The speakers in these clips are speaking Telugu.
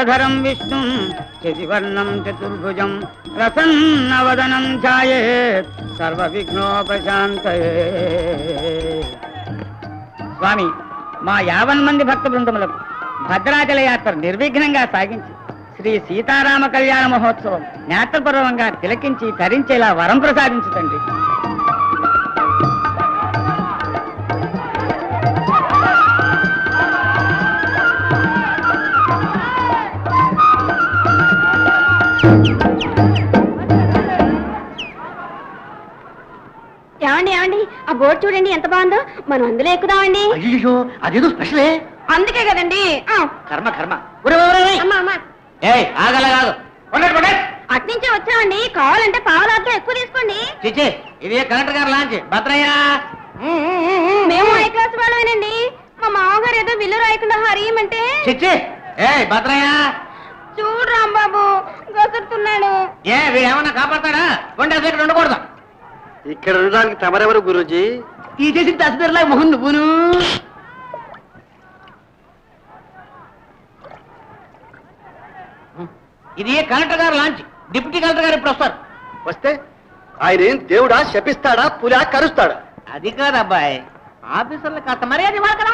శుక్లాంబరధరం విష్ణుం శశివర్ణం చతుర్భుజం ప్రసన్నవదనం ఛాయేత్ సర్వవిఘ్నోపశాంతయే. స్వామి, మా 50 మంది భక్త బృందములకు భద్రాచల యాత్ర నిర్విఘ్నంగా సాగించి శ్రీ సీతారామ కళ్యాణ మహోత్సవం నేత్రపూర్వంగా తిలకించి తరించేలా వరం ప్రసాదించుతండి. ఏమండి ఏమండి, ఆ బోర్డు చూడండి ఎంత బాగుందో. మనం అందులో ఎక్కుదామండి. అయ్యో, అదేదో స్పెషలే. అందుకే కదండి. కర్మ కర్మ. అట్నుంచే వచ్చామండి. కావాలంటే పావులాతో ఎక్కువ తీసుకోండి. చిచ్చే, ఇది కలెక్టర్ గారు లాంచ్. భద్రయ్య, మేము హై క్లాస్ వాళ్ళమేనండి. మా మామగారు ఏదో బిల్లు రాయకుండా హరియమంటే. చిచ్చే, భద్రయ్య చూడు రాంబాబు గసురుతున్నాడు. వీడేమన్నా కాపాడతాడా? ఇక్కడ ఉండకూడదు. ఇక్కడ ఉండడానికి తమరెవరు గురూజీ? తీసేసి తస్బీర్లా మొహం నువ్వును. ఇది కలెక్టర్ గారు లాంచ్. డిప్యూటీ కలెక్టర్ గారు ఇప్పుడు వస్తారు. వస్తే ఆయన ఏం దేవుడా, శపిస్తాడా, పులా కరుస్తాడా? అది కాదబ్బాయి, ఆఫీసర్లకు కాస్త మర్యాద ఇవ్వాలి కదా.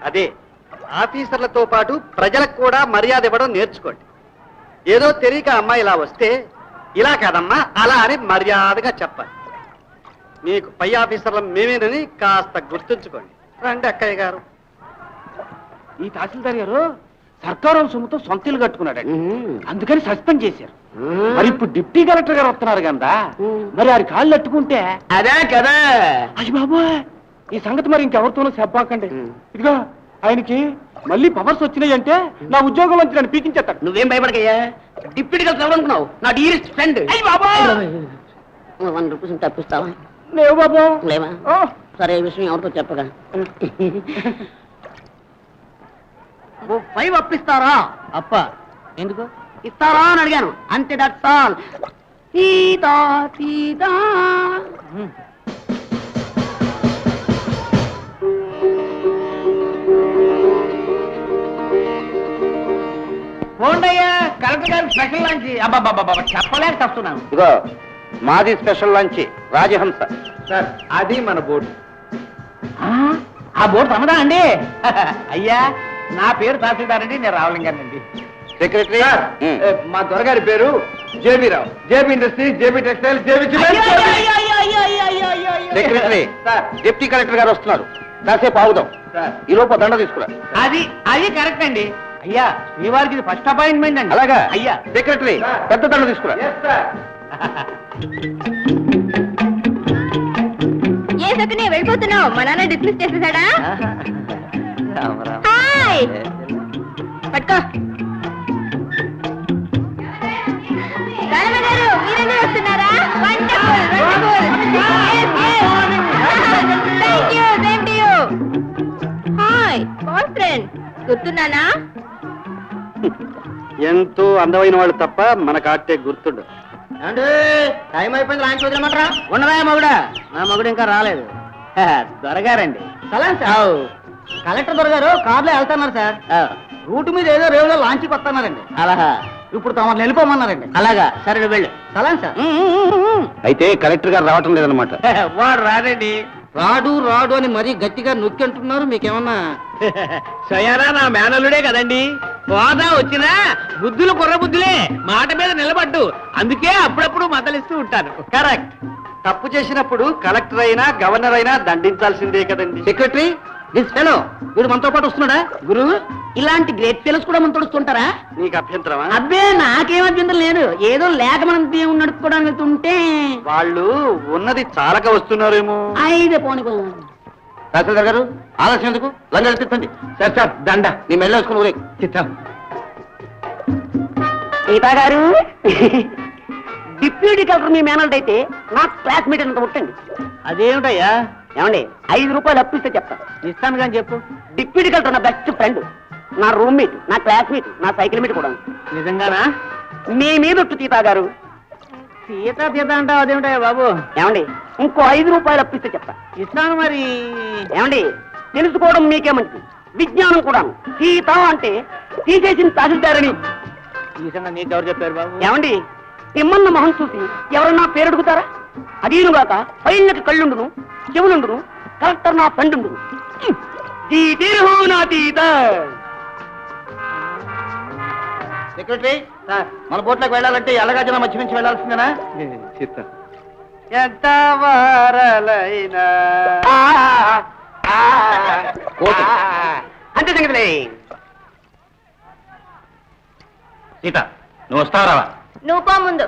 అదే, ఆఫీసర్లతో పాటు ప్రజలకు కూడా మర్యాద ఇవ్వడం నేర్చుకోండి. ఏదో తెలియక అమ్మాయి ఇలా వస్తే ఇలా కాదమ్మా అలా అని మర్యాదగా చెప్పాలి. మీకు పై ఆఫీసర్ల మేమేనని కాస్త గుర్తుంచుకోండి. రండి అక్కయ్య గారు. ఈ తహసీల్దార్ గారు సర్కారం సొమ్ముతో సొంత ఇల్లు కట్టుకున్నాడండి, అందుకని సస్పెండ్ చేశారు. మరి ఇప్పుడు డిప్యూటీ కలెక్టర్ గారు వస్తున్నారు కదా, మరి వారి కాళ్ళు అట్టుకుంటే అదే కదా. అయ్య బాబోయ్, ఈ సంగతి మరి ఇంకెవరితోనూ చెప్పాకండి. ఇదిగో ఆయనకి మళ్ళీ పవర్స్ వచ్చినాయి అంటే నా ఉద్యోగం నుంచి నన్ను పీకించేస్తాడు. నువ్వేం భయపడకయ్యా, డిప్యూటీ కలెక్టర్ ఎవరు అనుకున్నావు? నా డీరెస్ట్ ఫ్రెండ్. అయ్య బాబా, 1 రూపీస్ తప్పిస్తావా? లేవు బాబా. లేవా? సరే, ఈ విషయం ఎవరితో చెప్పగా. 5 అప్పిస్తారా? అప్ప ఎందుకు ఇస్తారా అని అడిగాను, అంతే. That's all. సీతా సీతా. పోండయ్యా, కలెక్టర్ గారి స్పెషల్ లంచ్. అబ్బాబాబా, చెప్పలేక తప్పుతున్నాను. ఇదిగో మాది స్పెషల్ లంచ్, రాజహంస. సార్, అది మన బోర్డు. ఆ బోర్డు తమదా అండి? అయ్యా, నా పేరు తహసీల్దార్ అండి, నేను రావలింగానండి. సెక్రటరీ, మా దొరగారి పేరు JB Rao. JB industries, JB textile, JB secretary, deputy collector గారు వస్తున్నారు. కాసేపు ఆగుదాం. ఈ లోపు దండ తీసుకురా. అది కరెక్ట్ అండి. అయ్యా, శ్రీవారికి ఇది ఫస్ట్ అపాయింట్మెంట్ అండి. అలాగా అయ్యా. సెక్రటరీ, పెద్ద దండ తీసుకురా. ఏ సకునే వెళ్ళిపోతున్నావు? మా నాన్న డిస్మిస్ చేసేసాడా? హాయ్, పట్టుకో. గారు, మీరందరూ వస్తున్నారా? Wonderful, thank you, same to you. Hi, conference గుర్తున్నానా? ఎంతో అందమైన వాళ్ళు తప్ప మన కాటే గుర్తుండదు. అంటే టైం అయిపోయింది, లాంచ్ వదిలేమంటారా? ఉన్నదా మగుడా? నా మగుడు ఇంకా రాలేదు. దొరగారండి. కలెక్టర్ దొరగారు కార్లో వెళ్తున్నారు సార్. రూట్ మీద ఏదో రేవులో లాంచ్కి వస్తున్నారండి. అలాగా, ఇప్పుడు తమను వెళ్ళిపోమన్నారండి. అలాగా, సరే వెళ్ళు. సలాం సార్. అయితే కలెక్టర్ గారు రావటం లేదన్నమాట. వాడు రాడండి. రాడు అని మరీ గట్టిగా నొక్కి అంటున్నారు. మీకేమన్నా స్వయానా నా మేనల్లుడే కదండి. హోదా వచ్చినా బుద్ధులు కుర్ర బుద్ధులే, మాట మీద నిలబడ్డు. అందుకే అప్పుడప్పుడు మతలిస్తూ ఉంటాను. కరెక్ట్. తప్పు చేసినప్పుడు కలెక్టర్ అయినా గవర్నర్ అయినా దండించాల్సిందే కదండి. సెక్రటరీ, దిస్ ఫెలో వీడు మనతో పాటు వస్తున్నాడా? గురు, ఇలాంటి గ్రేట్ ఫెలోస్ కూడా మనతో వస్తుంటారా? నీకు అభ్యంతరమా? అబ్బే, నాకేం అభ్యంతరం లేదు. ఏదో లేక మనం దేవుడు నడుపుకోవడానికి ఉంటే వాళ్ళు ఉన్నది చాలక వస్తున్నారేమో. అయితే పోనీ. తహసీల్దార్ గారు, ఆలస్యం ఎందుకు? లంగా తెచ్చండి. సార్ సార్, దండ నీ మెల్ల వేసుకుని ఊరే చిత్తం. సీతా గారు, డిప్యూటీ కలెక్టర్ మీ మేనల్డ్ అయితే నా క్లాస్మేట్ అంత ముట్టండి. అదేమిటయ్యా? ఏమండి, 5 రూపాయలు అప్పిస్తే చెప్తాను. ఇస్తాను కానీ చెప్పు. డిప్యూటీ కలెక్టర్ నా బెస్ట్ ఫ్రెండ్, నా రూమ్మేట్, నా క్లాస్మేట్, నా సైకిల్ మేట్ కూడా. నిజంగానా? మీ మీద సీతా గారు. సీత అంటావు, అదేమిటయ్యా బాబు? ఏమండి, ఇంకో 5 రూపాయలు అప్పిస్తే చెప్తా. ఇస్తాను మరి. ఏమండి, తెలుసుకోవడం మీకే మంచిది, విజ్ఞానం కూడా. సీత అంటే తీసేసిన తహసీల్దారని ఈ సంగతి నీకెవరు చెప్పారు బాబు? ఏమండి, తిమ్మన్న మొహం చూసి ఎవరన్నా పేరు అడుగుతారా? అదీనుగాక పైళ్ళకి కళ్ళుండును, చెవులుండును, కలెక్టర్ నా ఫ్రెండుండును. సెక్రటరీ మన బోట్లోకి వెళ్ళాలంటే ఎల్లగాజన మధ్య నుంచి వెళ్ళాల్సిందేనా? ఎంత వారలైనా అంతే సంగతిలే. సీత, నువ్వు వస్తావా? నువ్వు పో ముందు.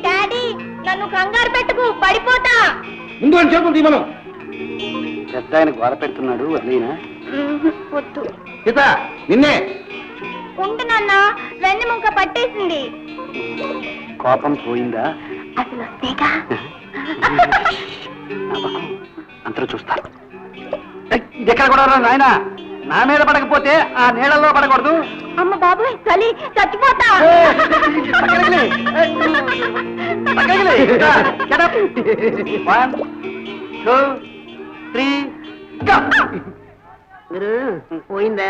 డాడీ, నన్ను కంగారు పెట్టుకు, పడిపోతా. ముందు అని చేతులు తీమను. పెద్ద ఆయన గోడ పెడుతున్నాడు, వదిలేనా? వద్దు. సీత, నిన్నే. ఉండు నాన్న, వెన్నె ముక్క పట్టేసింది. కోపం పోయిందా? అసలు వస్తేగా. అందరూ చూస్తారు. ఇది ఎక్కడ కూడా నాయన, నా మీద పడకపోతే ఆ నీళ్ళల్లో పడకూడదు. అమ్మ బాబు, చలి, చచ్చిపోతా. పోయిందా?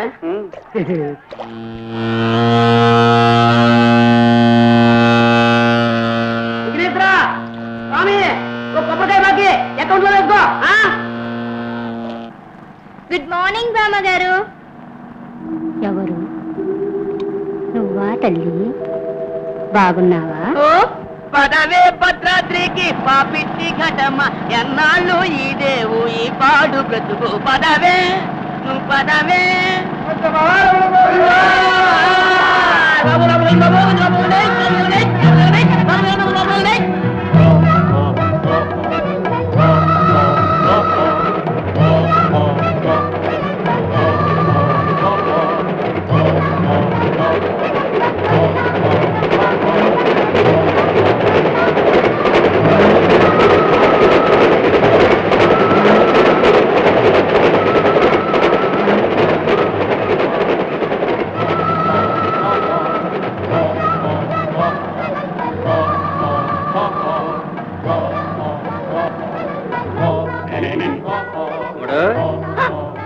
కొబ్బరికాయ బాకి అకౌంట్ లో వేసుకో. గుడ్ మార్నింగ్ బామ్మగారు. ఎవరు? నువ్వా తల్లి? బాగున్నావా? పదవే భద్రాద్రికి పాపిచ్చి ఘటమ, ఎన్నాళ్ళు ఈ దేవు ఈ పాడు బ్రతుకు. పదవే నువ్వు పదవే.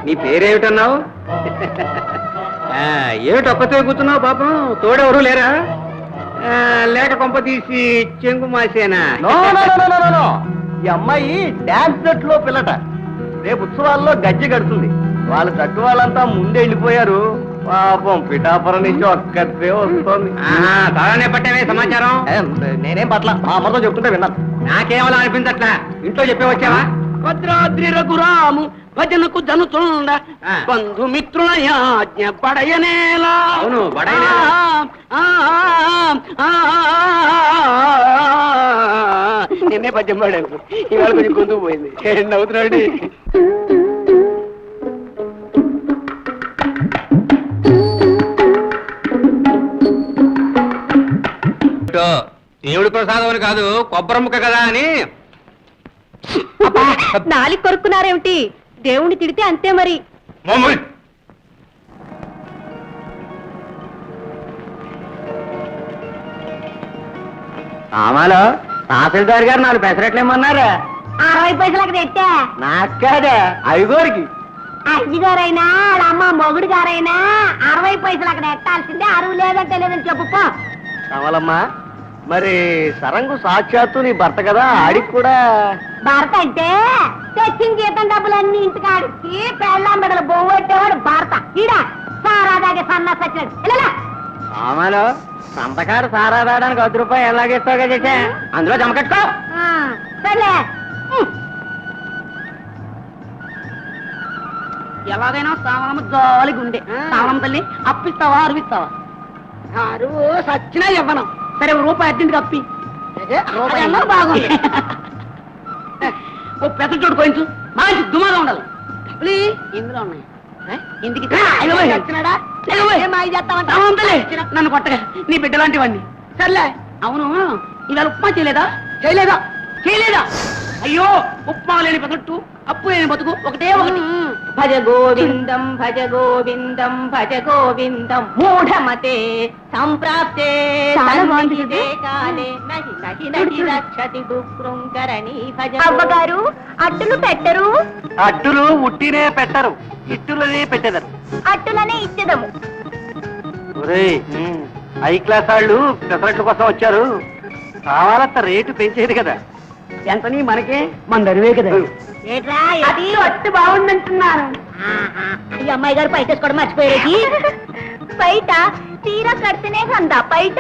నీ పేరేమిటన్నావు? ఏమిటి ఒక్కతే కూర్చున్నావు పాపం? తోడెవరు లేరా? లేక కొంప తీసి చెంగు మాసేనా? ఈ అమ్మాయి డాన్స్ జట్టులో పిల్లట. రేపు ఉత్సవాల్లో గజ్జె కడుతుంది. వాళ్ళ జట్టు వాళ్ళంతా ముందే వెళ్ళిపోయారు. పాపం పిఠాపురం నుంచి ఒక్కతే వస్తుంది. బాగానే పట్టేవే సమాచారం. నేనేం పట్ల, మా అమ్మతో చెప్తుంటే విన్నాను. నాకేమలా అనిపించట్లా. ఇంట్లో చెప్పే వచ్చావా? భద్రాద్రి రఘురాము భజనకు జనుతుండ బంధుమిత్రుల యాజ్ఞ పడయనేలా. అవును, నిన్నే పద్యం పాడాను, ఇవాళ కొంచెం గొంతుకు పోయింది. నవ్వుతున్నాడు. దేవుడి ప్రసాదం అని కాదు, కొబ్బరి ముక్క కదా అని. నాలి కొరుక్కున్నారేమిటి? దేవుణ్ణి తిడితే అంతే మరి. ఆమాలో తహసీల్దార్ గారు 4 పెసరట్లేమన్నారా? 60 పైసలకు తెట్టా. నాకు కాదా, ఐగోరికి. అజ్జిగారైనా అమ్మ మొగుడు గారైనా 60 పైసలకు నెట్టాల్సిందే. అరువు లేదంటే లేదని చెప్పుకో. కమలమ్మా, మరి సరంగు సాక్షాత్తు నీ భర్త కదా, ఆడికి కూడా భర్త అంటే తెచ్చిన జీతం డబ్బులన్నీ ఇంటికి ఆడికి పెళ్ళాం బిడ్డలు బొవ్వెట్టేవాడు భర్త. ఈడ సారాదాగే సన్నా సచ్చినాడు. ఆమాలో సంతకారు సారా రావడానికి 10 రూపాయలు ఎలాగేస్తావుగా చేసా, అందులో జమ కట్టుకో. సర్లే. ఎలాగైనా సావనమ్మ జాలిగా ఉండే. సావనమ్మ తల్లి, అప్పిస్తావా అరువిస్తావా? అరువు సచ్చినా ఇవ్వను. సరే, రూపాయి అర్జెంట్గా అప్పి. రూపాయలు బాగుంది. ఓ పెద్ద చోటు కోయించు, మంచి దుమాగా ఉండాలి. ఇందులో ఉన్నాయి. ఇంటికి నన్ను కొట్టగా నీ బిడ్డ లాంటివన్నీ. సర్లే, అవును, ఇవాళ ఉప్మా చేయలేదా? చేయలేదా? చేయలేదా? అయ్యో, ఉప్మా లేని పెదట్టు అప్పు లేని బతుకు ఒకటే ఒకటి. భజ గోవిందం భజ గోవిందం భజ గోవిందం మూఢమతే సంప్రాప్తే చాలా బాగుంది సన్నిహితే కదా? కాలే నహి నహి నహి రక్షతి దుఃఖృంకరణి భజ అవ్వగారు అట్టులు పెట్టరు, అడ్డులు ఉట్టినే పెట్టరు, ఇట్టులనే పెట్టెదరు. అట్టులనే ఇచ్చేదము. ఒరేయ్, హై క్లాస్ వాళ్ళు పెసరట్ల కోసం వచ్చారు, కావాలంత రేటు పెంచేది కదా. ఎంతని మనకే మన దరివే కదా. ఏట్రా అది అట్టు బాగుందంటున్నాను. ఈ అమ్మాయి గారు బయట వేసుకోవడం మర్చిపోయేది. బయట తీరా కడితేనే కందా బయట